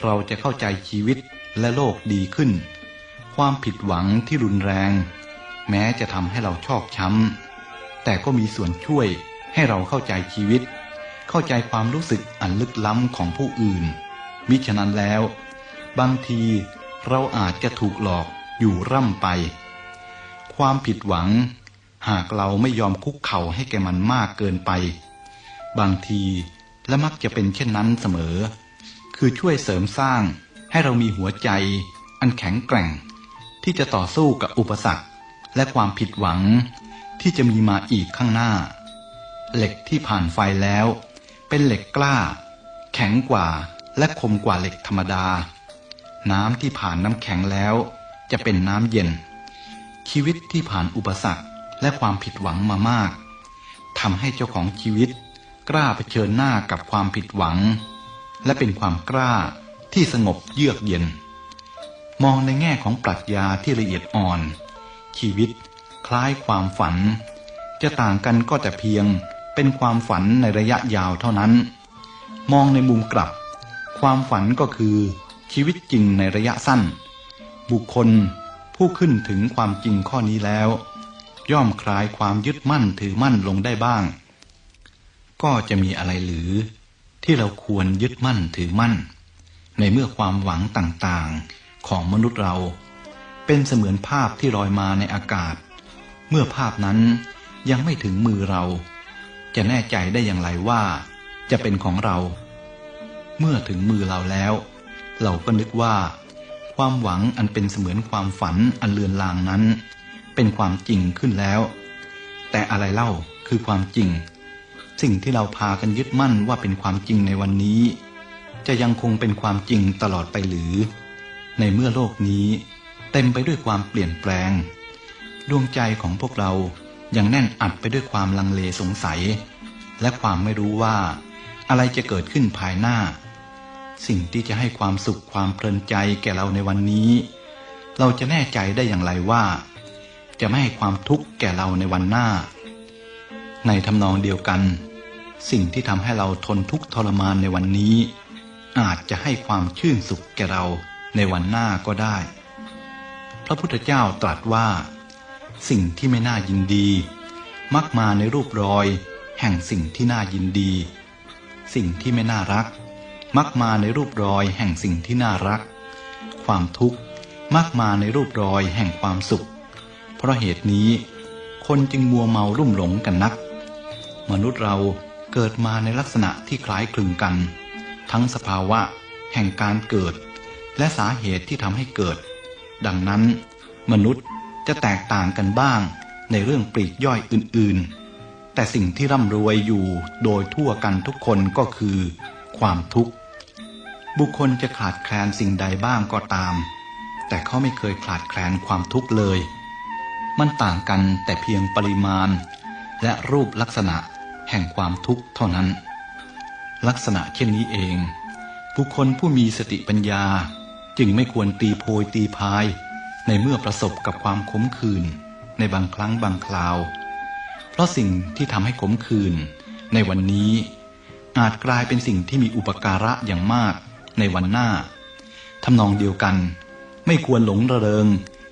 เราจะเข้าใจชีวิตและโลกดีขึ้นความผิดหวังที่รุนแรงแม้จะทำให้เราชอกช้ำแต่ก็มีส่วนช่วยให้เราเข้าใจชีวิตเข้าใจความรู้สึกอันลึกล้ำของผู้อื่นมิฉะนั้นแล้วบางทีเราอาจจะถูกหลอกอยู่ร่ำไปความผิดหวังหากเราไม่ยอมคุกเข่าให้แก่มันมากเกินไปบางทีและมักจะเป็นเช่นนั้นเสมอคือช่วยเสริมสร้างให้เรามีหัวใจอันแข็งแกร่งที่จะต่อสู้กับอุปสรรคและความผิดหวังที่จะมีมาอีกข้างหน้าเหล็กที่ผ่านไฟแล้วเป็นเหล็กกล้าแข็งกว่าและคมกว่าเหล็กธรรมดาน้ำที่ผ่านน้ำแข็งแล้วจะเป็นน้ำเย็นชีวิตที่ผ่านอุปสรรคและความผิดหวังมามากทำให้เจ้าของชีวิตกล้าเผชิญหน้ากับความผิดหวัง และเป็นความกล้าที่สงบเยือกเย็นมองในแง่ของปรัชญาที่ละเอียดอ่อนชีวิตคล้ายความฝันจะต่างกันก็แต่เพียงเป็นความฝันในระยะยาวเท่านั้นมองในมุมกลับความฝันก็คือชีวิตจริงในระยะสั้นบุคคลผู้ขึ้นถึงความจริงข้อนี้แล้วย่อมคลายความยึดมั่นถือมั่นลงได้บ้างก็จะมีอะไรหรือที่เราควรยึดมั่นถือมั่นในเมื่อความหวังต่างๆของมนุษย์เราเป็นเสมือนภาพที่ลอยมาในอากาศเมื่อภาพนั้นยังไม่ถึงมือเราจะแน่ใจได้อย่างไรว่าจะเป็นของเราเมื่อถึงมือเราแล้วเราก็นึกว่าความหวังอันเป็นเสมือนความฝันอันเลือนลางนั้นเป็นความจริงขึ้นแล้วแต่อะไรเล่าคือความจริงสิ่งที่เราพากันยึดมั่นว่าเป็นความจริงในวันนี้จะยังคงเป็นความจริงตลอดไปหรือในเมื่อโลกนี้เต็มไปด้วยความเปลี่ยนแปลงดวงใจของพวกเรายังแน่นอัดไปด้วยความลังเลสงสัยและความไม่รู้ว่าอะไรจะเกิดขึ้นภายหน้าสิ่งที่จะให้ความสุขความเพลินใจแก่เราในวันนี้เราจะแน่ใจได้อย่างไรว่าจะไม่ให้ความทุกข์แก่เราในวันหน้าในทำนองเดียวกันสิ่งที่ทำให้เราทนทุกข์ทรมานในวันนี้อาจจะให้ความชื่นสุขแก่เราในวันหน้าก็ได้พระพุทธเจ้าตรัสว่าสิ่งที่ไม่น่ายินดีมักมาในรูปรอยแห่งสิ่งที่น่ายินดีสิ่งที่ไม่น่ารักมักมาในรูปรอยแห่งสิ่งที่น่ารักความทุกข์มักมาในรูปรอยแห่งความสุขเพราะเหตุนี้คนจึงมัวเมาลุ่มหลงกันนักมนุษย์เราเกิดมาในลักษณะที่คล้ายคลึงกันทั้งสภาวะแห่งการเกิดและสาเหตุที่ทำให้เกิดดังนั้นมนุษย์จะแตกต่างกันบ้างในเรื่องปลีกย่อยอื่นๆแต่สิ่งที่ร่ำรวยอยู่โดยทั่วกันทุกคนก็คือความทุกข์บุคคลจะขาดแคลนสิ่งใดบ้างก็ตามแต่เขาไม่เคยขาดแคลนความทุกข์เลยมันต่างกันแต่เพียงปริมาณและรูปลักษณะแห่งความทุกข์เท่านั้นลักษณะเช่นนี้เองบุคคลผู้มีสติปัญญาจึงไม่ควรตีโพยตีพายในเมื่อประสบกับความขมขื่นในบางครั้งบางคราวเพราะสิ่งที่ทำให้ขมขื่นในวันนี้อาจกลายเป็นสิ่งที่มีอุปการะอย่างมากในวันหน้าทำนองเดียวกันไม่ควรหลงระเริง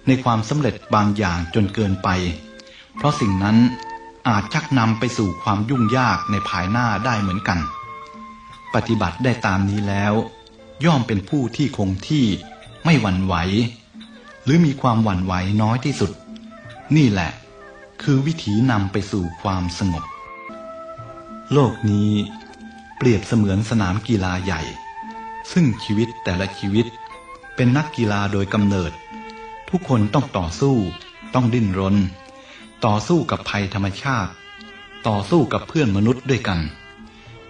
ในความสำเร็จบางอย่างจนเกินไปเพราะสิ่งนั้นอาจชักนำไปสู่ความยุ่งยากในภายหน้าได้เหมือนกันปฏิบัติได้ตามนี้แล้วย่อมเป็นผู้ที่คงที่ไม่หวั่นไหวหรือมีความหวั่นไหวน้อยที่สุดนี่แหละคือวิถีนำไปสู่ความสงบโลกนี้เปรียบเสมือนสนามกีฬาใหญ่ซึ่งชีวิตแต่ละชีวิตเป็นนักกีฬาโดยกำเนิดทุกคนต้องต่อสู้ต้องดิ้นรนต่อสู้กับภัยธรรมชาติต่อสู้กับเพื่อนมนุษย์ด้วยกัน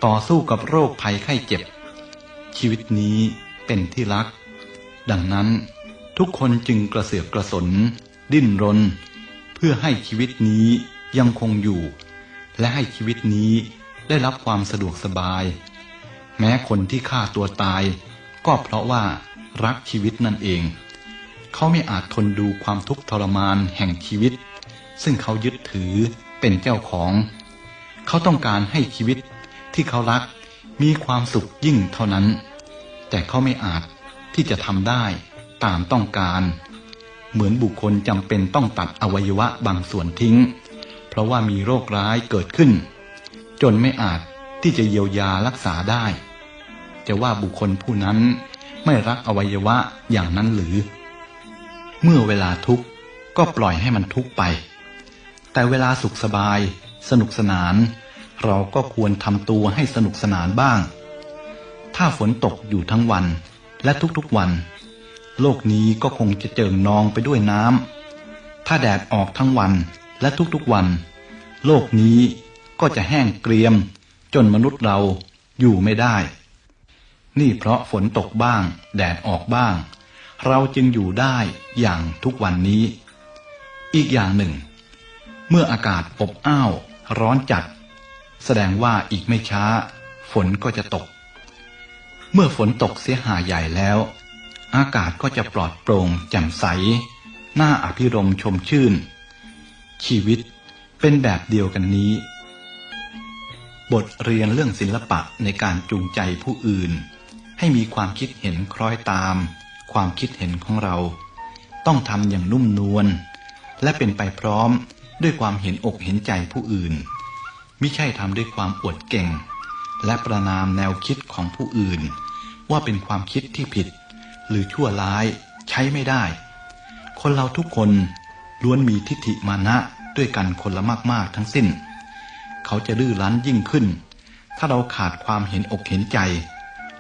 ต่อสู้กับโรคภัยไข้เจ็บชีวิตนี้เป็นที่รักดังนั้นทุกคนจึงกระเสือกกระสนดิ้นรนเพื่อให้ชีวิตนี้ยังคงอยู่และให้ชีวิตนี้ได้รับความสะดวกสบายแม้คนที่ฆ่าตัวตายก็เพราะว่ารักชีวิตนั่นเองเขาไม่อาจทนดูความทุกข์ทรมานแห่งชีวิตซึ่งเขายึดถือเป็นเจ้าของเขาต้องการให้ชีวิตที่เขารักมีความสุขยิ่งเท่านั้นแต่เขาไม่อาจที่จะทำได้ตามต้องการเหมือนบุคคลจำเป็นต้องตัดอวัยวะบางส่วนทิ้งเพราะว่ามีโรคร้ายเกิดขึ้นจนไม่อาจที่จะเยียวยารักษาได้จะว่าบุคคลผู้นั้นไม่รักอวัยวะอย่างนั้นหรือเมื่อเวลาทุกข์ก็ปล่อยให้มันทุกข์ไปแต่เวลาสุขสบายสนุกสนานเราก็ควรทำตัวให้สนุกสนานบ้างถ้าฝนตกอยู่ทั้งวันและทุกๆวันโลกนี้ก็คงจะเจิ่งนองไปด้วยน้ำถ้าแดดออกทั้งวันและทุกๆวันโลกนี้ก็จะแห้งเกรียมจนมนุษย์เราอยู่ไม่ได้นี่เพราะฝนตกบ้างแดดออกบ้างเราจึงอยู่ได้อย่างทุกวันนี้อีกอย่างหนึ่งเมื่ออากาศอบอ้าวร้อนจัดแสดงว่าอีกไม่ช้าฝนก็จะตก เมื่อฝนตกเสียหาใหญ่แล้วอากาศก็จะปลอดโปร่งแจ่มใสน่าอภิรมย์ชมชื่นชีวิตเป็นแบบเดียวกันนี้บทเรียนเรื่องศิลปะในการจูงใจผู้อื่นให้มีความคิดเห็นคล้อยตามความคิดเห็นของเราต้องทำอย่างนุ่มนวลและเป็นไปพร้อมด้วยความเห็นอกเห็นใจผู้อื่นมิใช่ทำด้วยความอวดเก่งและประณามแนวคิดของผู้อื่นว่าเป็นความคิดที่ผิดหรือชั่วร้ายใช้ไม่ได้คนเราทุกคนล้วนมีทิฏฐิมานะด้วยกันคนละมากๆทั้งสิ้นเขาจะดื้อรั้นยิ่งขึ้นถ้าเราขาดความเห็นอกเห็นใจ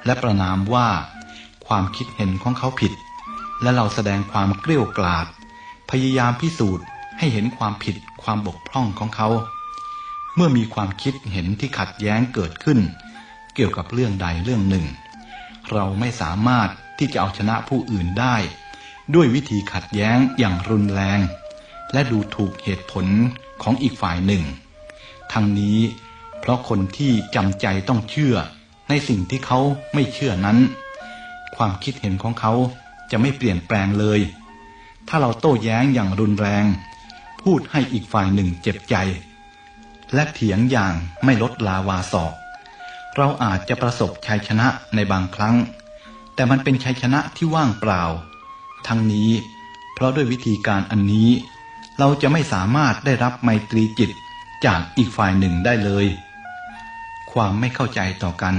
และประณามว่าความคิดเห็นของเขาผิดและเราแสดงความเกลี้ยกล่อมพยายามพิสูจน์ให้เห็นความผิดความบกพร่องของเขาเมื่อมีความคิดเห็นที่ขัดแย้งเกิดขึ้นเกี่ยวกับเรื่องใดเรื่องหนึ่งเราไม่สามารถที่จะเอาชนะผู้อื่นได้ด้วยวิธีขัดแย้งอย่างรุนแรงและดูถูกเหตุผลของอีกฝ่ายหนึ่งทั้งนี้เพราะคนที่จำใจต้องเชื่อในสิ่งที่เขาไม่เชื่อนั้นความคิดเห็นของเขาจะไม่เปลี่ยนแปลงเลยถ้าเราโต้แย้งอย่างรุนแรงพูดให้อีกฝ่ายหนึ่งเจ็บใจและเถียงอย่างไม่ลดลาวาศอกเราอาจจะประสบชัยชนะในบางครั้งแต่มันเป็นชัยชนะที่ว่างเปล่าทั้งนี้เพราะด้วยวิธีการอันนี้เราจะไม่สามารถได้รับไมตรีจิตจากอีกฝ่ายหนึ่งได้เลยความไม่เข้าใจต่อกัน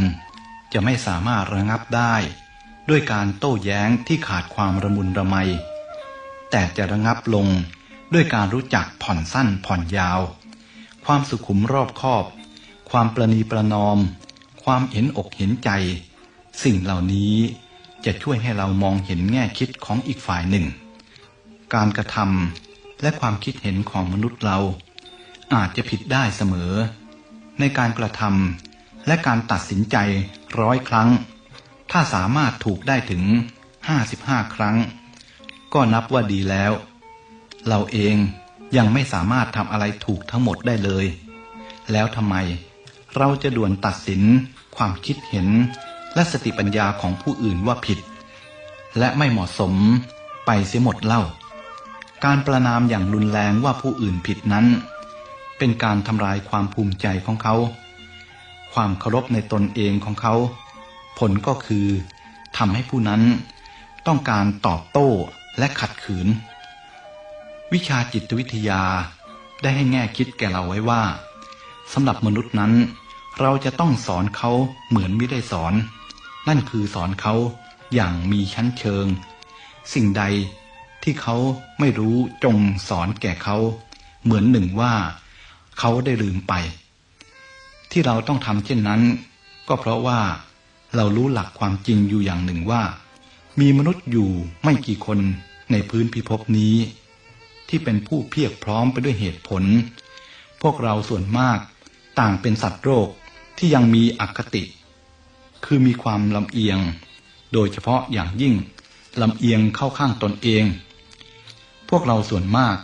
จะไม่สามารถระงับได้ด้วยการโต้แย้งที่ขาดความระมุนระไมแต่จะระงับลงด้วยการรู้จักผ่อนสั้นผ่อนยาวความสุขุมรอบคอบความประนีประนอมความเห็นอกเห็นใจสิ่งเหล่านี้จะช่วยให้เรามองเห็นแง่คิดของอีกฝ่ายหนึ่งการกระทำและความคิดเห็นของมนุษย์เราอาจจะผิดได้เสมอในการกระทำและการตัดสินใจ100 ครั้งถ้าสามารถถูกได้ถึง55 ครั้งก็นับว่าดีแล้วเราเองยังไม่สามารถทำอะไรถูกทั้งหมดได้เลยแล้วทำไมเราจะด่วนตัดสินความคิดเห็นและสติปัญญาของผู้อื่นว่าผิดและไม่เหมาะสมไปเสียหมดเล่าการประณามอย่างรุนแรงว่าผู้อื่นผิดนั้นเป็นการทำลายความภูมิใจของเขาความเคารพในตนเองของเขาผลก็คือทำให้ผู้นั้นต้องการตอบโต้และขัดขืนวิชาจิตวิทยาได้ให้แง่คิดแก่เราไว้ว่าสำหรับมนุษย์นั้นเราจะต้องสอนเขาเหมือนไม่ได้สอนนั่นคือสอนเขาอย่างมีชั้นเชิงสิ่งใดที่เขาไม่รู้จงสอนแก่เขาเหมือนหนึ่งว่าเขาได้ลืมไปที่เราต้องทำเช่นนั้นก็เพราะว่าเรารู้หลักความจริงอยู่อย่างหนึ่งว่ามีมนุษย์อยู่ไม่กี่คนในพื้นพิภพนี้ที่เป็นผู้เพียรพร้อมไปด้วยเหตุผลพวกเราส่วนมากต่างเป็นสัตว์โรคที่ยังมีอคติคือมีความลำเอียงโดยเฉพาะอย่างยิ่งลำเอียงเข้าข้างตนเองพวกเราส่วนมาก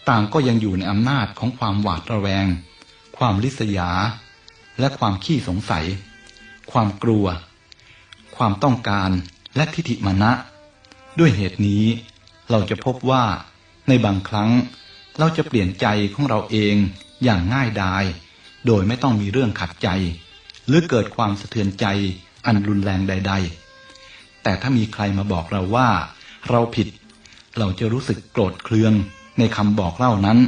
ต่างก็ยังอยู่ในอำนาจของความหวาดระแวงความริษยาและความขี้สงสัยความกลัวความต้องการและทิฏฐิมานะด้วยเหตุนี้เราจะพบว่าในบางครั้งเราจะเปลี่ยนใจของเราเองอย่างง่ายดายโดยไม่ต้องมีเรื่องขัดใจหรือเกิดความสะเทือนใจอันรุนแรงใดๆแต่ถ้ามีใครมาบอกเราว่าเราผิดเราจะรู้สึกโกรธเคืองในคำบอกเล่านั้น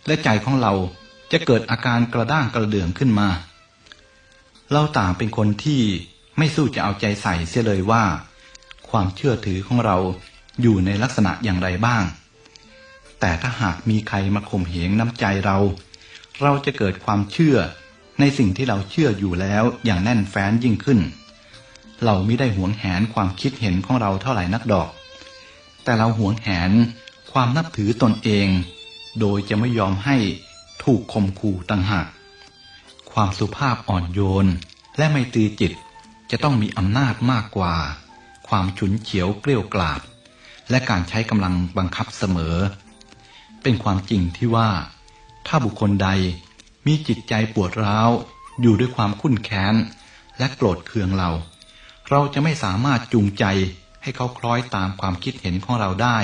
และใจของเราจะเกิดอาการกระด้างกระเดื่องขึ้นมาเราต่างเป็นคนที่ไม่สู้จะเอาใจใส่เสียเลยว่าความเชื่อถือของเราอยู่ในลักษณะอย่างไรบ้างแต่ถ้าหากมีใครมาข่มเหงน้ำใจเราจะเกิดความเชื่อในสิ่งที่เราเชื่ออยู่แล้วอย่างแน่นแฟ้นยิ่งขึ้นเราไม่ได้หวงแหนความคิดเห็นของเราเท่าไหร่นักดอกแต่เราหวงแหนความนับถือตนเองโดยจะไม่ยอมให้ถูกข่มขู่ต่างหากความสุภาพอ่อนโยนและไมตรีจิตจะต้องมีอำนาจมากกว่าความฉุนเฉียวเกลี้ยวกล่อมและการใช้กำลังบังคับเสมอเป็นความจริงที่ว่าถ้าบุคคลใดมีจิตใจปวดร้าวอยู่ด้วยความขุ่นแค้นและโกรธเคือง เราจะไม่สามารถจูงใจให้เขาคล้อยตามความคิดเห็นของเราได้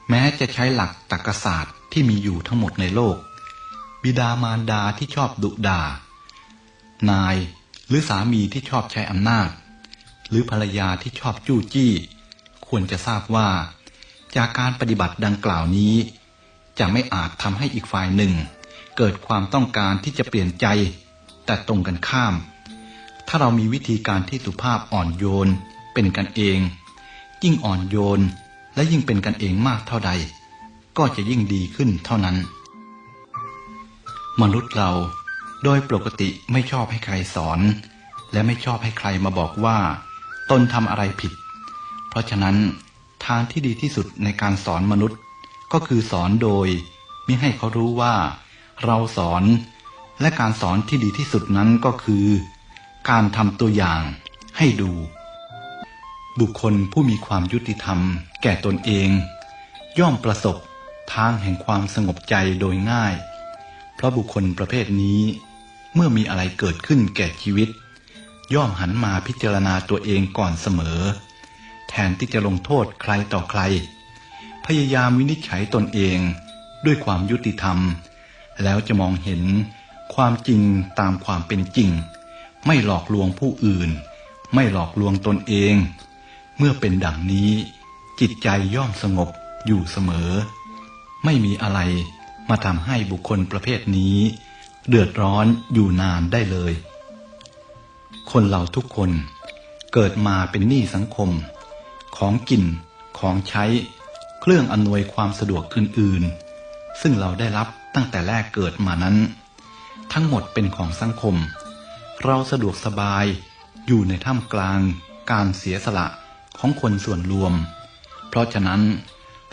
แม้จะใช้หลักตรรกศาสตร์ที่มีอยู่ทั้งหมดในโลกบิดามารดาที่ชอบดุด่านายหรือสามีที่ชอบใช้อำนาจหรือภรรยาที่ชอบจู้จี้ควรจะทราบว่าจากการปฏิบัติดังกล่าวนี้จะไม่อาจทำให้อีกฝ่ายหนึ่งเกิดความต้องการที่จะเปลี่ยนใจแต่ตรงกันข้ามถ้าเรามีวิธีการที่สุภาพอ่อนโยนเป็นกันเองยิ่งอ่อนโยนและยิ่งเป็นกันเองมากเท่าใดก็จะยิ่งดีขึ้นเท่านั้นมนุษย์เราโดยปกติไม่ชอบให้ใครสอนและไม่ชอบให้ใครมาบอกว่าตนทำอะไรผิดเพราะฉะนั้นทางที่ดีที่สุดในการสอนมนุษย์ก็คือสอนโดยมิให้เขารู้ว่าเราสอนและการสอนที่ดีที่สุดนั้นก็คือการทำตัวอย่างให้ดูบุคคลผู้มีความยุติธรรมแก่ตนเองย่อมประสบทางแห่งความสงบใจโดยง่ายเพราะบุคคลประเภทนี้เมื่อมีอะไรเกิดขึ้นแก่ชีวิตย่อมหันมาพิจารณาตัวเองก่อนเสมอแทนที่จะลงโทษใครต่อใครพยายามวินิจฉัยตนเองด้วยความยุติธรรมแล้วจะมองเห็นความจริงตามความเป็นจริงไม่หลอกลวงผู้อื่นไม่หลอกลวงตนเองเมื่อเป็นดังนี้จิตใจย่อมสงบอยู่เสมอไม่มีอะไรมาทำให้บุคคลประเภทนี้เดือดร้อนอยู่นานได้เลยคนเราทุกคนเกิดมาเป็นหนี้สังคมของกินของใช้เครื่องอำนวยความสะดวกอื่นๆซึ่งเราได้รับตั้งแต่แรกเกิดมานั้นทั้งหมดเป็นของสังคมเราสะดวกสบายอยู่ในท่ามกลางการเสียสละของคนส่วนรวมเพราะฉะนั้น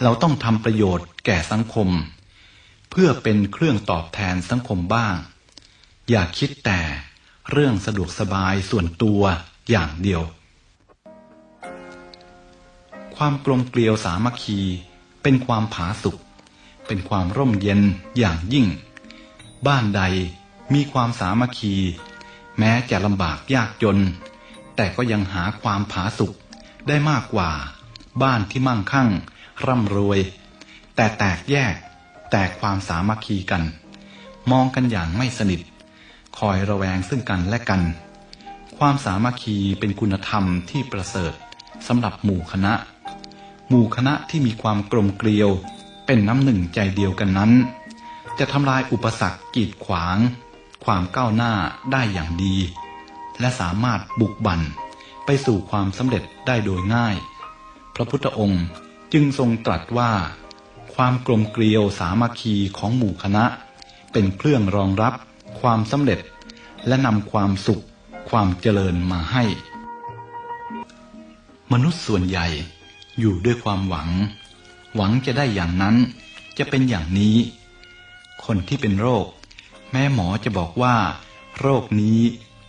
เราต้องทำประโยชน์แก่สังคมเพื่อเป็นเครื่องตอบแทนสังคมบ้างอย่าคิดแต่เรื่องสะดวกสบายส่วนตัวอย่างเดียวความกลมเกลียวสามัคคีเป็นความผาสุกเป็นความร่มเย็นอย่างยิ่งบ้านใดมีความสามัคคีแม้จะลำบากยากจนแต่ก็ยังหาความผาสุกได้มากกว่าบ้านที่มั่งคั่งร่ำรวยแต่แตกแยกแต่ความสามัคคีกันมองกันอย่างไม่สนิทคอยระแวงซึ่งกันและกันความสามัคคีเป็นคุณธรรมที่ประเสริฐสำหรับหมู่คณะที่มีความกลมเกลียวเป็นน้ำหนึ่งใจเดียวกันนั้นจะทำลายอุปสรรคกีดขวางความก้าวหน้าได้อย่างดีและสามารถบุกบั่นไปสู่ความสำเร็จได้โดยง่ายพระพุทธองค์จึงทรงตรัสว่าความกลมเกลียวสามัคคีของหมู่คณะเป็นเครื่องรองรับความสำเร็จและนำความสุขความเจริญมาให้มนุษย์ส่วนใหญ่อยู่ด้วยความหวังจะได้อย่างนั้นจะเป็นอย่างนี้คนที่เป็นโรคแม้หมอจะบอกว่าโรคนี้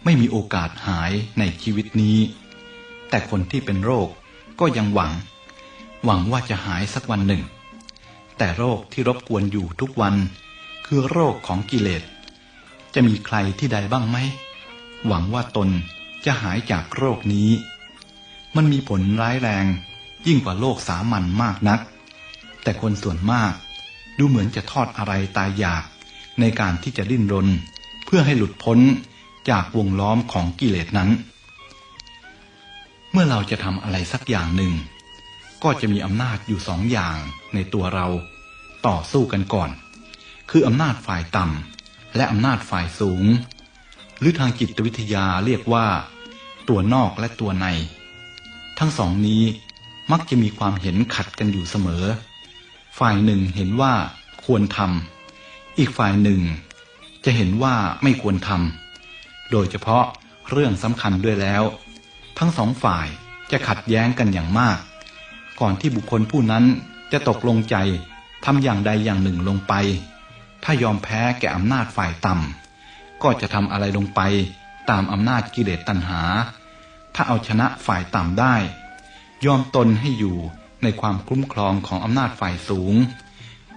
ไม่มีโอกาสหายในชีวิตนี้แต่คนที่เป็นโรคก็ยังหวังว่าจะหายสักวันหนึ่งแต่โรคที่รบกวนอยู่ทุกวันคือโรคของกิเลสจะมีใครที่ใดบ้างไหมหวังว่าตนจะหายจากโรคนี้มันมีผลร้ายแรงยิ่งกว่าโรคสามัญมากนักแต่คนส่วนมากดูเหมือนจะทอดอะไรตายอยากในการที่จะดิ้นรนเพื่อให้หลุดพ้นจากวงล้อมของกิเลสนั้นเมื่อเราจะทำอะไรสักอย่างหนึ่งก็จะมีอำนาจอยู่2 อย่างในตัวเราต่อสู้กันก่อนคืออำนาจฝ่ายต่ำและอำนาจฝ่ายสูงหรือทางจิตวิทยาเรียกว่าตัวนอกและตัวในทั้งสองนี้มักจะมีความเห็นขัดกันอยู่เสมอฝ่ายหนึ่งเห็นว่าควรทำอีกฝ่ายหนึ่งจะเห็นว่าไม่ควรทำโดยเฉพาะเรื่องสำคัญด้วยแล้วทั้งสองฝ่ายจะขัดแย้งกันอย่างมากก่อนที่บุคคลผู้นั้นจะตกลงใจทำอย่างใดอย่างหนึ่งลงไปถ้ายอมแพ้แก่อำนาจฝ่ายต่ำก็จะทำอะไรลงไปตามอำนาจกิเลสตัณหาถ้าเอาชนะฝ่ายต่ำได้ยอมตนให้อยู่ในความคุ้มครองของอำนาจฝ่ายสูง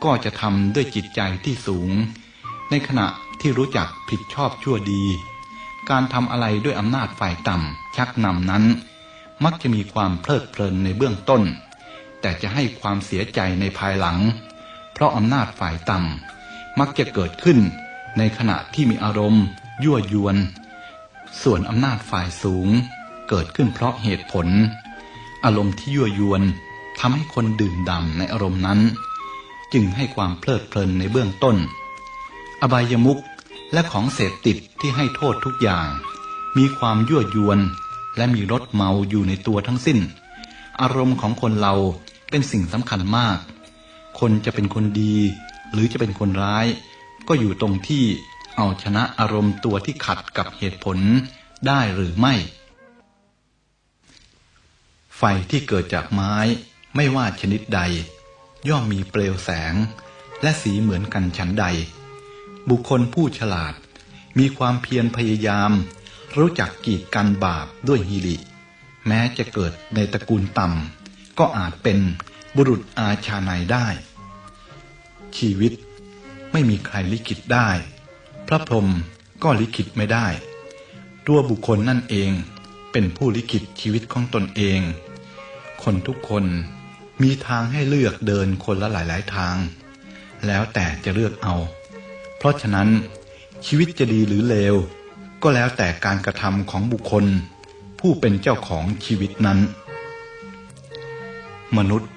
ก็จะทำด้วยจิตใจที่สูงในขณะที่รู้จักผิดชอบชั่วดีการทำอะไรด้วยอำนาจฝ่ายต่ำชักนำนั้น มักจะมีความเพลิดเพลินในเบื้องต้นแต่จะให้ความเสียใจในภายหลังเพราะอำนาจฝ่ายต่ำมักจะเกิดขึ้นในขณะที่มีอารมณ์ยั่วยวนส่วนอำนาจฝ่ายสูงเกิดขึ้นเพราะเหตุผลอารมณ์ที่ยั่วยวนทำให้คนดื่มด่ำในอารมณ์นั้นจึงให้ความเพลิดเพลินในเบื้องต้นอบายมุขและของเสพติดที่ให้โทษทุกอย่างมีความยั่วยวนและมีรสเมาอยู่ในตัวทั้งสิ้นอารมณ์ของคนเราเป็นสิ่งสำคัญมากคนจะเป็นคนดีหรือจะเป็นคนร้ายก็อยู่ตรงที่เอาชนะอารมณ์ตัวที่ขัดกับเหตุผลได้หรือไม่ไฟที่เกิดจากไม้ไม่ว่าชนิดใดย่อมมีเปลวแสงและสีเหมือนกันฉันใดบุคคลผู้ฉลาดมีความเพียรพยายามรู้จักกีดกันบาปด้วยหิริแม้จะเกิดในตระกูลต่ำก็อาจเป็นบุรุษอาชาไนยได้ชีวิตไม่มีใครลิขิตได้พระพรหมก็ลิขิตไม่ได้ตัวบุคคลนั่นเองเป็นผู้ลิขิตชีวิตของตนเองคนทุกคนมีทางให้เลือกเดินคนละหลายๆทางแล้วแต่จะเลือกเอาเพราะฉะนั้นชีวิตจะดีหรือเลวก็แล้วแต่การกระทำของบุคคลผู้เป็นเจ้าของชีวิตนั้นมนุษย์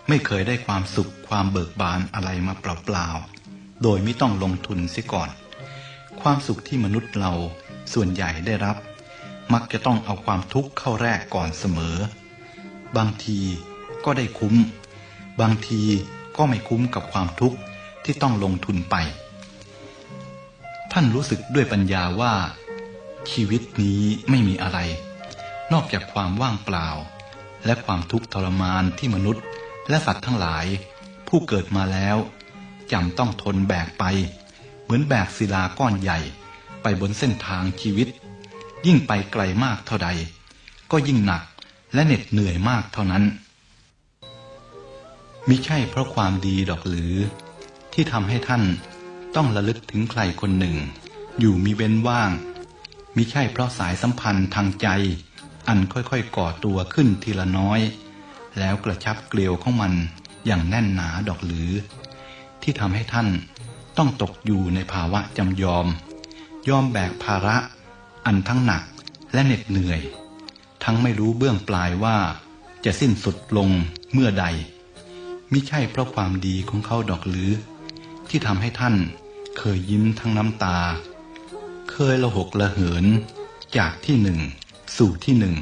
ไม่เคยได้ความสุขความเบิกบานอะไรมาเปล่าๆโดยไม่ต้องลงทุนเสียก่อนความสุขที่มนุษย์เราส่วนใหญ่ได้รับมักจะต้องเอาความทุกข์เข้าแรกก่อนเสมอบางทีก็ได้คุ้มบางทีก็ไม่คุ้มกับความทุกข์ที่ต้องลงทุนไปท่านรู้สึกด้วยปัญญาว่าชีวิตนี้ไม่มีอะไรนอกจากความว่างเปล่าและความทุกข์ทรมานที่มนุษย์และสัตว์ทั้งหลายผู้เกิดมาแล้วจำต้องทนแบกไปเหมือนแบกศิลาก้อนใหญ่ไปบนเส้นทางชีวิตยิ่งไปไกลมากเท่าใดก็ยิ่งหนักและเหน็ดเหนื่อยมากเท่านั้นมิใช่เพราะความดีดอกหรือที่ทำให้ท่านต้องระลึกถึงใครคนหนึ่งอยู่มิเว้นว่างมิใช่เพราะสายสัมพันธ์ทางใจอันค่อยๆก่อตัวขึ้นทีละน้อยแล้วกระชับเกลียวของมันอย่างแน่นหนาดอกหรือที่ทำให้ท่านต้องตกอยู่ในภาวะจำยอมแบกภาระอันทั้งหนักและเหน็ดเหนื่อยทั้งไม่รู้เบื้องปลายว่าจะสิ้นสุดลงเมื่อใดมิใช่เพราะความดีของเขาดอกหรือที่ทำให้ท่านเคยยิ้มทั้งน้ำตาเคยละหกละเหินจากที่หนึ่งสู่ที่หนึ่ง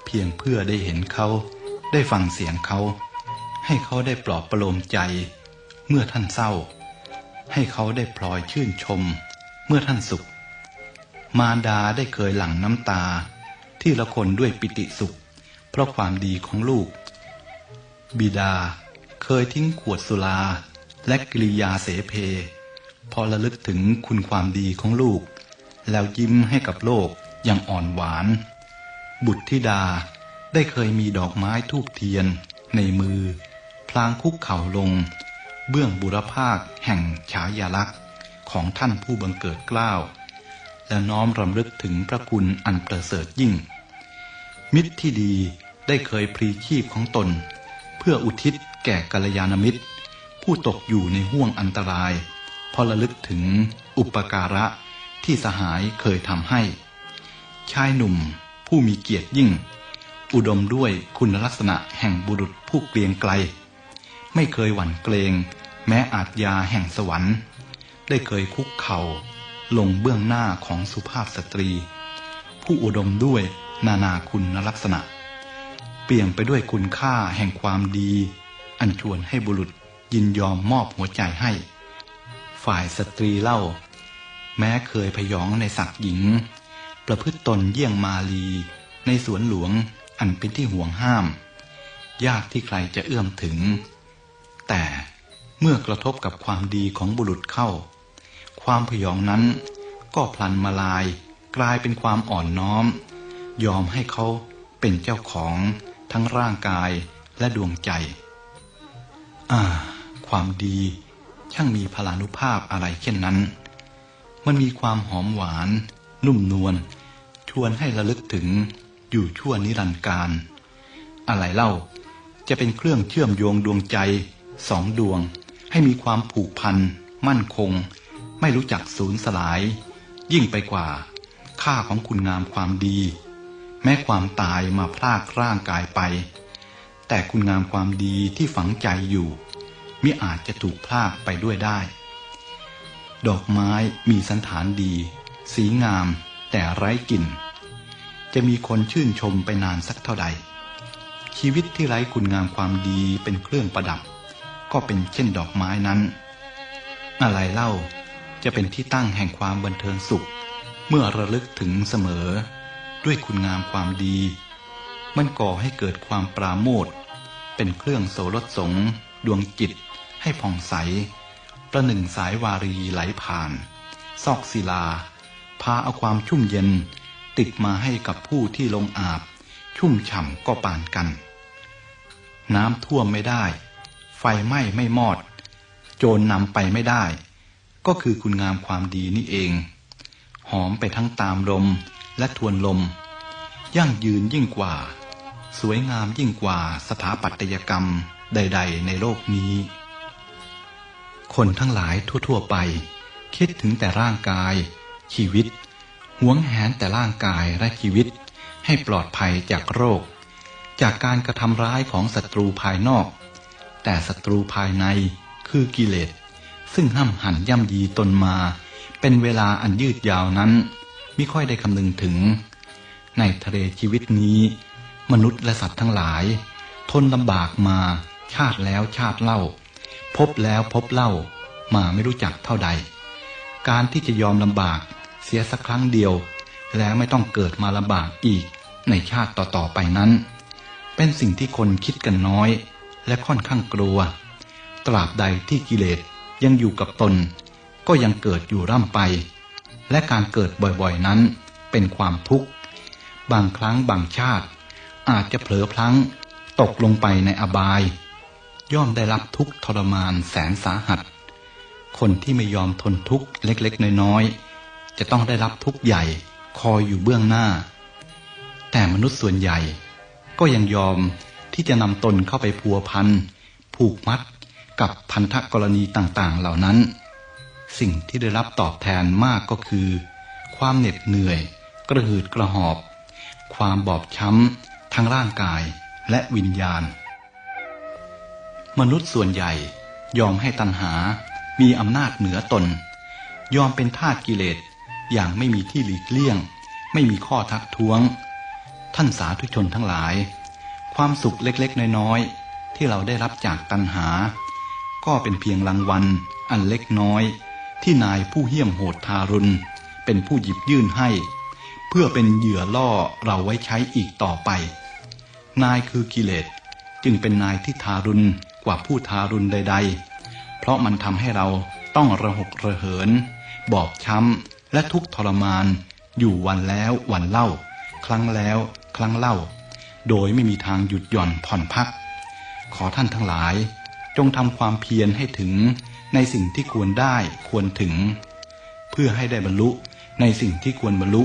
เพียงเพื่อได้เห็นเขาได้ฟังเสียงเขาให้เขาได้ปลอบประโลมใจเมื่อท่านเศร้าให้เขาได้พลอยชื่นชมเมื่อท่านสุขมารดาได้เคยหลั่งน้ำตาที่ละคนด้วยปิติสุขเพราะความดีของลูกบิดาเคยทิ้งขวดสุราและกิริยาเสเพพอระลึกถึงคุณความดีของลูกแล้วยิ้มให้กับโลกอย่างอ่อนหวานบุตรธิดาได้เคยมีดอกไม้ธูปเทียนในมือพลางคุกเข่าลงเบื้องบุรพาคแห่งฉายาลักษณ์ของท่านผู้บังเกิดเกล้าและน้อมรำลึกถึงพระคุณอันประเสริฐยิ่งมิตรที่ดีได้เคยพลีชีพของตนเพื่ออุทิศแก่กัลยาณมิตรผู้ตกอยู่ในห้วงอันตรายพอระลึกถึงอุปการะที่สหายเคยทำให้ชายหนุ่มผู้มีเกียรติยิ่งอุดมด้วยคุณลักษณะแห่งบุรุษผู้เกรียงไกรไม่เคยหวั่นเกรงแม้อาทยาแห่งสวรรค์ได้เคยคุกเข่าลงเบื้องหน้าของสุภาพสตรีผู้อุดมด้วยนานาคุณลักษณะเปี่ยมไปด้วยคุณค่าแห่งความดีอันชวนให้บุรุษยินยอมมอบหัวใจให้ฝ่ายสตรีเล่าแม้เคยพยองในศักดิ์หญิงประพฤติตนเยี่ยงมาลีในสวนหลวงอันเป็นที่ห่วงห้ามยากที่ใครจะเอื้อมถึงแต่เมื่อกระทบกับความดีของบุรุษเข้าความพยองนั้นก็พลันมาลายกลายเป็นความอ่อนน้อมยอมให้เขาเป็นเจ้าของทั้งร่างกายและดวงใจความดีช่างมีพลานุภาพอะไรเช่นนั้นมันมีความหอมหวานนุ่มนวลชวนให้ระลึกถึง อยู่ชั่วนิรันดร์การอะไรเล่าจะเป็นเครื่องเชื่อมโยงดวงใจสองดวงให้มีความผูกพันมั่นคงไม่รู้จักสูญสลายยิ่งไปกว่าค่าของคุณงามความดีแม้ความตายมาพรากร่างกายไปแต่คุณงามความดีที่ฝังใจอยู่มิอาจจะถูกพรากไปด้วยได้ดอกไม้มีสันฐานดีสีงามแต่ไร้กลิ่นจะมีคนชื่นชมไปนานสักเท่าใดชีวิตที่ไร้คุณงามความดีเป็นเครื่องประดับก็เป็นเช่นดอกไม้นั้นอะไรเล่าจะเป็นที่ตั้งแห่งความบันเทิงสุขเมื่อระลึกถึงเสมอด้วยคุณงามความดีมันก่อให้เกิดความปราโมทย์เป็นเครื่องโสรสสงดวงจิตให้ผ่องใสประหนึ่งสายวารีไหลผ่านซอกศิลาพาเอาความชุ่มเย็นติดมาให้กับผู้ที่ลงอาบชุ่มฉ่ำก็ปานกันน้ำท่วมไม่ได้ไฟไหม้ไม่มอดโจรนำไปไม่ได้ก็คือคุณงามความดีนี่เองหอมไปทั้งตามลมและทวนลมยั่งยืนยิ่งกว่าสวยงามยิ่งกว่าสถาปัตยกรรมใดๆในโลกนี้คนทั้งหลายทั่วๆไปคิดถึงแต่ร่างกายชีวิตหวงแหนแต่ร่างกายและชีวิตให้ปลอดภัยจากโรคจากการกระทำร้ายของศัตรูภายนอกแต่ศัตรูภายในคือกิเลสซึ่งห้ำหั่นย่ำยีตนมาเป็นเวลาอันยืดยาวนั้นมิค่อยได้คำนึงถึงในทะเลชีวิตนี้มนุษย์และสัตว์ทั้งหลายทนลำบากมาชาติแล้วชาติเล่าพบแล้วพบเล่ามาไม่รู้จักเท่าใดการที่จะยอมลำบากเสียสักครั้งเดียวแล้วไม่ต้องเกิดมาลำบากอีกในชาติต่อๆไปนั้นเป็นสิ่งที่คนคิดกันน้อยและค่อนข้างกลัวตราบใดที่กิเลสยังอยู่กับตนก็ยังเกิดอยู่ร่ำไปและการเกิดบ่อยๆนั้นเป็นความทุกข์บางครั้งบางชาติอาจจะเผลอพลั้งตกลงไปในอบายย่อมได้รับทุกข์ทรมานแสนสาหัสคนที่ไม่ยอมทนทุกข์เล็กๆน้อยๆจะต้องได้รับทุกข์ใหญ่คอยอยู่เบื้องหน้าแต่มนุษย์ส่วนใหญ่ก็ยังยอมที่จะนำตนเข้าไปพัวพันผูกมัดกับพันธกรณีต่างๆเหล่านั้นสิ่งที่ได้รับตอบแทนมากก็คือความเหน็ดเหนื่อยกระหืดกระหอบความบอบช้ำทั้งร่างกายและวิญญาณมนุษย์ส่วนใหญ่ยอมให้ตัณหามีอำนาจเหนือตนยอมเป็นทาสกิเลสอย่างไม่มีที่หลีกเลี่ยงไม่มีข้อทักท้วงท่านสาธุชนทั้งหลายความสุขเล็กๆน้อยๆที่เราได้รับจากตัณหาก็เป็นเพียงรางวัลอันเล็กน้อยที่นายผู้เหี้ยมโหดทารุณเป็นผู้หยิบยื่นให้เพื่อเป็นเหยื่อล่อเราไว้ใช้อีกต่อไปนายคือกิเลสจึงเป็นนายที่ทารุณกว่าผู้ทารุณใดๆเพราะมันทำให้เราต้องระหกระเหินบอบช้ำและทุกข์ทรมานอยู่วันแล้ววันเล่าครั้งแล้วครั้งเล่าโดยไม่มีทางหยุดหย่อนผ่อนพักขอท่านทั้งหลายจงทำความเพียรให้ถึงในสิ่งที่ควรได้ควรถึงเพื่อให้ได้บรรลุในสิ่งที่ควรบรรลุ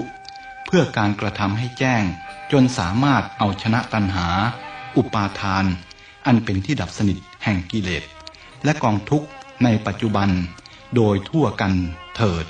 เพื่อการกระทำให้แจ้งจนสามารถเอาชนะตัณหาอุปาทานอันเป็นที่ดับสนิทแห่งกิเลสและกองทุกข์ในปัจจุบันโดยทั่วกันเถิด